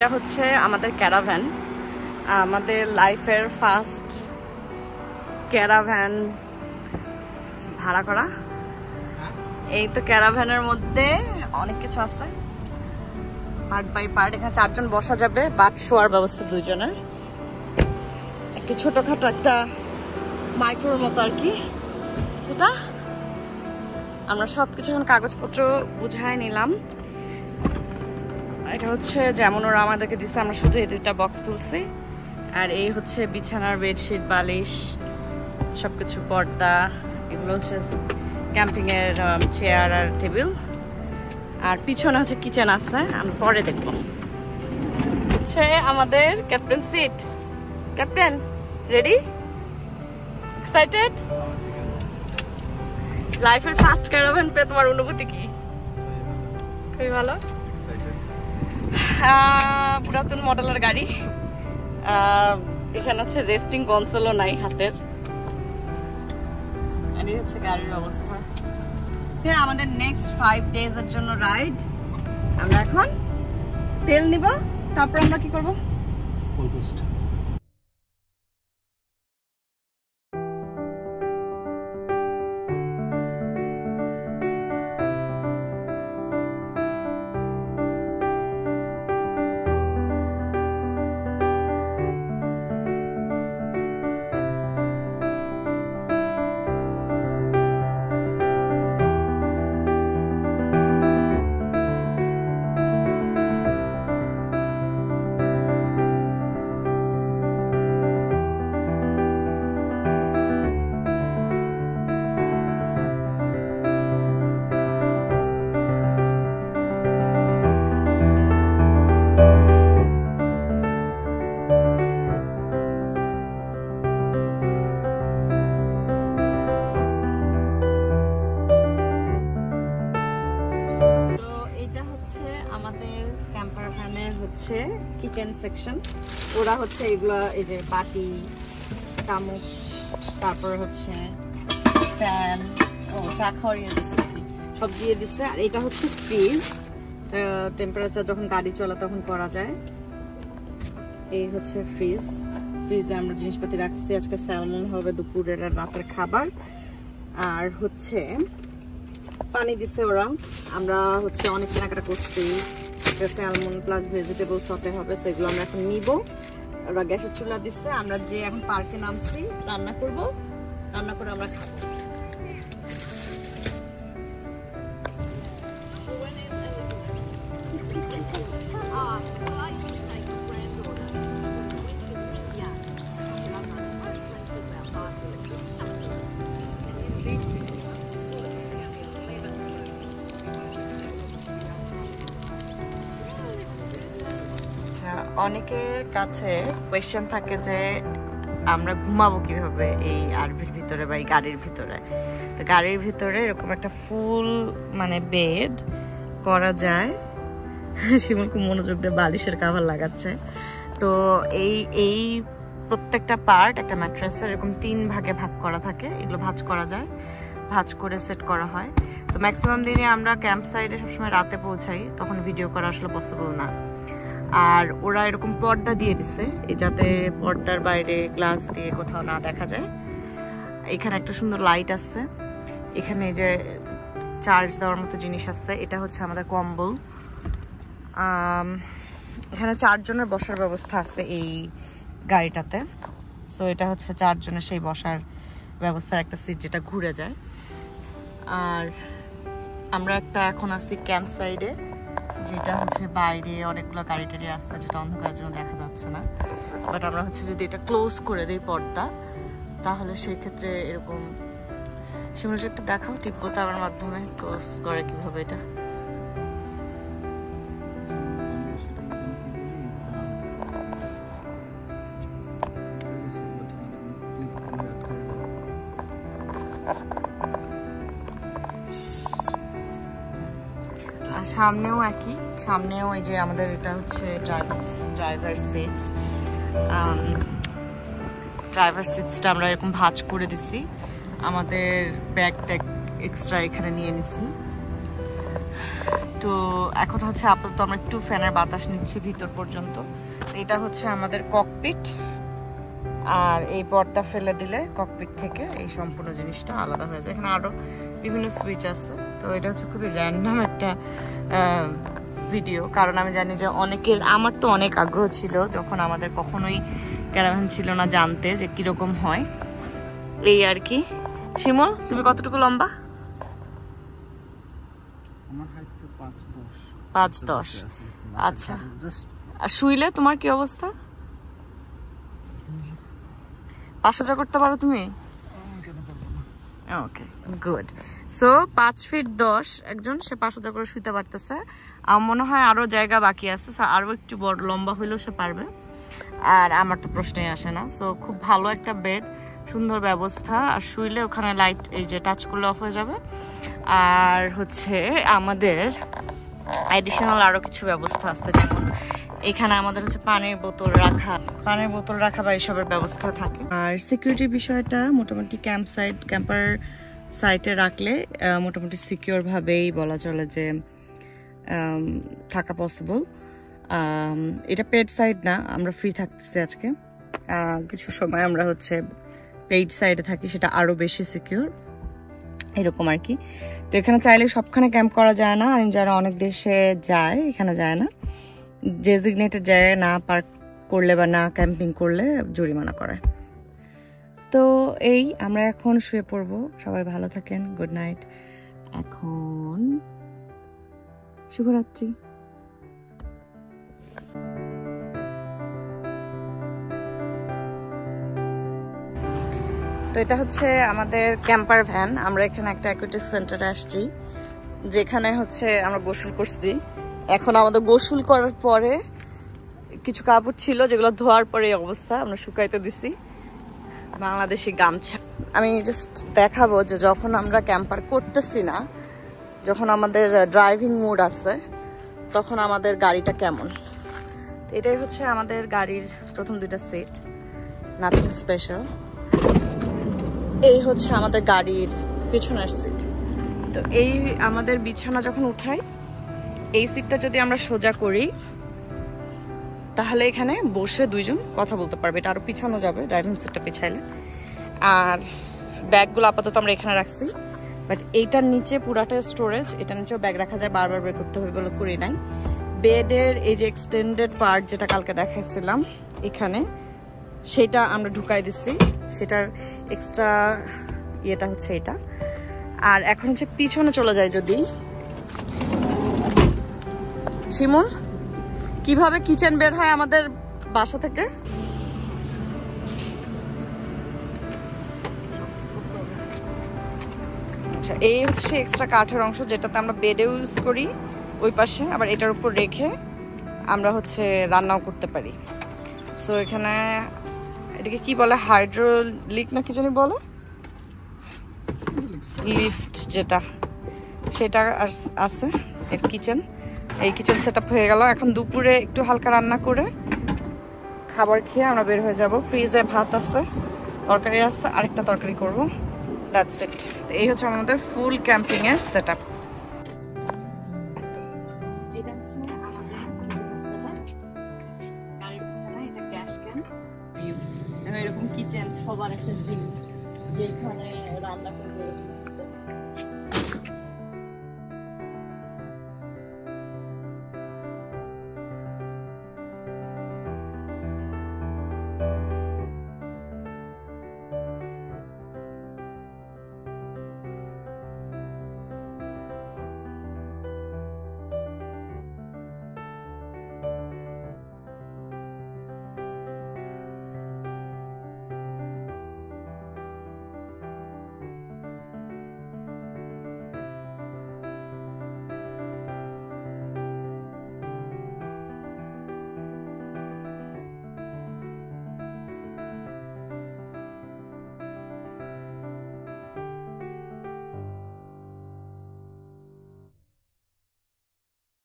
এটা হচ্ছে আমাদের ক্যারাভ্যান, আমাদের লাইফের ফার্স্ট ক্যারাভ্যান ভাড়া করা। এই তো ক্যারাভ্যানের মধ্যে অনেক কিছু আছে, পার্ট বাই পার্ট। এখানে 4 জন বসা যাবে, বাট শোয়ার ব্যবস্থা 2 জনের। একটু ছোটখাটো একটা মাইক্রোর মতো আর কি সেটা। আমরা সবকিছু এখন কাগজপত্র বুঝাই নিলাম। এটা হচ্ছে যেমন ওরা আমাদেরকে দিচ্ছে, আমরা শুধু এই 2টা বক্স তুলছি। আর এই হচ্ছে বিছানার বেডশিট, বালিশ, সবকিছু, পর্দা। এগুলো হচ্ছে ক্যাম্পিংয়ের চেয়ার আর টেবিল। আর পিছনে হচ্ছে কিচেন আছে, আমি পরে দেখবো। হচ্ছে আমাদের captain seat. Captain ready? Excited? লাইফের ফার্স্ট ক্যারাভ্যান পেয়ে তোমার অনুভূতি কি? খুবই ভালো। পুরাতন মডেলের গাড়ি। এখানে হচ্ছে রেস্টিং কনসোলও নাই হাতের। এই হচ্ছে গাড়ির অবস্থা। আমাদের নেক্সট 5 ডেজ এর জন্য রাইড। আমরা এখন তেল নিব, তারপর আমরা কি করব? Almost kitchen section. ওরা হচ্ছে এগুলা, এই যে বাটি, চামচ, তারপর হচ্ছে ফ্যান, চা খাওয়ার সব দিয়ে দিচ্ছে। আর এটা হচ্ছে ফ্রিজ, টেম্পারেচার যখন গাড়ি চলে তখন করা যায়। এই হচ্ছে ফ্রিজ, ফ্রিজে আমরা জিনিসপাতি রাখছি। আজকে স্যালমন হবে দুপুরের আর রাতের খাবার। আর হচ্ছে পানি দিচ্ছে ওরা। আমরা হচ্ছে অনেক কেনাকাটা করছি, স্যালমন প্লাস ভেজিটেবল সটে হবে, সেগুলো আমরা এখন নিব। ওরা গ্যাসের চুলা দিচ্ছে। আমরা যে এখন পার্কে নামছি, রান্না করব, রান্না করে আমরা খাবো। অনেকের কাছে কোয়েশ্চেন থাকে যে আমরা ঘুমাবো কিভাবে এই আরভির ভিতরে বা এই গাড়ির ভিতরে। তো গাড়ির ভিতরে এরকম একটা ফুল বেড করা যায়। শিমুল খুব মনোযোগ দিয়ে বালিশের কভার লাগাচ্ছে। তো এই প্রত্যেকটা পার্ট একটা ম্যাট্রেসের এরকম 3 ভাগে ভাগ করা থাকে। এগুলো ভাঁজ করা যায়, ভাঁজ করে সেট করা হয়। তো ম্যাক্সিমাম দিনে আমরা ক্যাম্প সাইডে সবসময় রাতে পৌঁছাই, তখন ভিডিও করা আসলে পসিবল না। আর ওরা এরকম পর্দা দিয়ে দিছে, যাতে পর্দার বাইরে গ্লাস দিয়ে কোথাও না দেখা যায়। এখানে একটা সুন্দর লাইট আছে। এখানে যে চার্জ দেওয়ার মতো জিনিস আছে, এটা হচ্ছে আমাদের কম্বল। এখানে 4 জনের বসার ব্যবস্থা আছে এই গাড়িটাতে। সো এটা হচ্ছে 4 জনের সেই বসার ব্যবস্থার একটা সিট যেটা ঘুরে যায়। আর আমরা একটা এখন আছি ক্যাম্প সাইডে, যেটা হচ্ছে বাইরে অনেকগুলো গাড়ি টাড়ি আসছে, যেটা অন্ধকারের জন্য দেখা যাচ্ছে না। বাট আমরা হচ্ছে যদি এটা ক্লোজ করে দিই পর্দা, তাহলে সেই ক্ষেত্রে এরকম শিমুলটা একটু দেখাও টিপবোতামের মাধ্যমে ক্লোজ করে কিভাবে এটা। সামনেও একই, সামনেও এই যে আমাদের এটা হচ্ছে ড্রাইভার সিটসটা আমরা এরকম ভাঁজ করে দিছি। আমাদের ব্যাগ ট্যাগ এক্সট্রা এখানে নিয়ে নিছি। তো এখন হচ্ছে আপাতত আমরা একটু ফ্যানের বাতাস নিচ্ছি ভিতর পর্যন্ত। এটা হচ্ছে আমাদের ককপিট, আর এই পর্দা ফেলে দিলে ককপিট থেকে এই সম্পূর্ণ জিনিসটা আলাদা হয়ে যায়। এখানে আরো বিভিন্ন সুইচ আছে। তো এটা হচ্ছে খুবই র্যান্ডম একটা ভিডিও, কারণ আমি জানি যে অনেকের, আমার তো অনেক আগ্রহ ছিল যখন আমাদের কখনোই ক্যারাভান ছিল না, জানতে যে কিরকম হয় এই আর কি। শিমুল, তুমি কতটুকু লম্বা? আমার হাইট তো 5'10". 5'10". আচ্ছা, আর শুইলে তোমার কি অবস্থা? 5 হাজার করতে পারো তুমি? ওকে, গুড। সো 5'10" একজন, সে 5 হাজার করে শুইতে পারতেছে। আমার মনে হয় আরো জায়গা বাকি আছে, আরো একটু বড় লম্বা হইলেও সে পারবে। আর আমার তো প্রশ্নই আসে না। সো খুব ভালো একটা বেড, সুন্দর ব্যবস্থা। আর শুইলে ওখানে লাইট এই যে টাচ করলে অফ হয়ে যাবে। আর হচ্ছে আমাদের অ্যাডিশনাল আরো কিছু ব্যবস্থা আছে, যেমন এখানে আমাদের হচ্ছে পানির বোতল রাখা বা এইসবের ব্যবস্থা থাকে। আর সিকিউরিটির বিষয়টা মোটামুটি ক্যাম্পার সাইটে রাখলে মোটামুটি সিকিউর ভাবেই বলা চলে যে থাকা পসিবল। এটা পেড সাইড না, আমরা ফ্রি থাকতেছি আজকে। কিছু সময় আমরা হচ্ছে পেইড সাইডে থাকি, সেটা আরো বেশি সিকিউর, এরকম আর কি। তো এখানে চাইলে সবখানে ক্যাম্প করা যায় না, আমি যারা অনেক দেশে যায় এখানে যায় না, ডেজিগনেটেড জায়গায় না পার্ক করলে বা না ক্যাম্পিং করলে জরিমানা করে। তো এই আমরা এখন শুয়ে পড়বো। সবাই ভালো থাকেন, গুড নাইট। এখন শুভরাত্রি। তো এটা হচ্ছে আমাদের ক্যাম্পার ভ্যান। আমরা এখানে একটা অ্যাকুয়াটিক সেন্টারে আসছি, যেখানে হচ্ছে আমরা গোসল করছি। এখন আমাদের গোসল করার পরে কিছু কাপড় ছিল যেগুলো ধোয়ার পরে এই অবস্থা, আমরা শুকাইতে দিছি বাংলাদেশি গামছা। আমি জাস্ট দেখাবো যে যখন আমরা ক্যাম্পার করতেছি না, যখন আমাদের ড্রাইভিং মুড আছে, তখন আমাদের গাড়িটা কেমন। এটাই হচ্ছে আমাদের গাড়ির প্রথম 2টা সিট, নাথিং স্পেশাল। এই হচ্ছে আমাদের গাড়ির পিছনের সিট। তো এই আমাদের বিছানা যখন উঠাই, এই সিটটা যদি আমরা সোজা করি তাহলে এখানে বসে 2 জন কথা বলতে পারবে। এটা আরো পিছানো যাবে ড্রাইভিং সিটটা পিছাইলে। আর ব্যাগগুলো আপাতত আমরা এখানে রাখছি, বাট এইটার নিচে পুরাটা স্টোরেজ, এটার নিচেও ব্যাগ রাখা যায়, বারবার বের করতে হবে বলে করি নাই। বেডের এই যে এক্সটেন্ডেড পার্ট যেটা কালকে দেখাইছিলাম এখানে, সেটা আমরা ঢুকাই দিচ্ছি, সেটার এক্সট্রা ইয়েটা হচ্ছে এটা। আর এখন হচ্ছে পিছনে চলে যায় যদি, শিমুল কিভাবে কিচেন বের হয় আমাদের বাসা থেকে? আচ্ছা, এই হচ্ছে এক্সট্রা কাঠের অংশ যেটাতে আমরা বেডে ইউজ করি ওই পাশে, আবার এটার উপর রেখে আমরা হচ্ছে রান্নাও করতে পারি। সো এখানে এটাকে কি বলে, হাইড্রোলিক না কি জানি বলে, লিফট যেটা, সেটা আছে এর কিচেন। এই কিচেন সেট আপ হয়ে গেল। এখন দুপুরে একটু হালকা রান্না করে খাবার খেয়ে আমরা বের হয়ে যাব। ফ্রিজে ভাত আছে, তরকারি আছে, আরেকটা তরকারি করবো, দ্যাটস ইট। এই হচ্ছে আমাদের ফুল ক্যাম্পিং এর সেট আপ। এটা হচ্ছে আমাদের সেট আপ, গাড়ির পিছনে এটা গ্যাস ক্যান, এরকম কিচেন সবার একটা ড্রিম, যেখানে রান্না করবে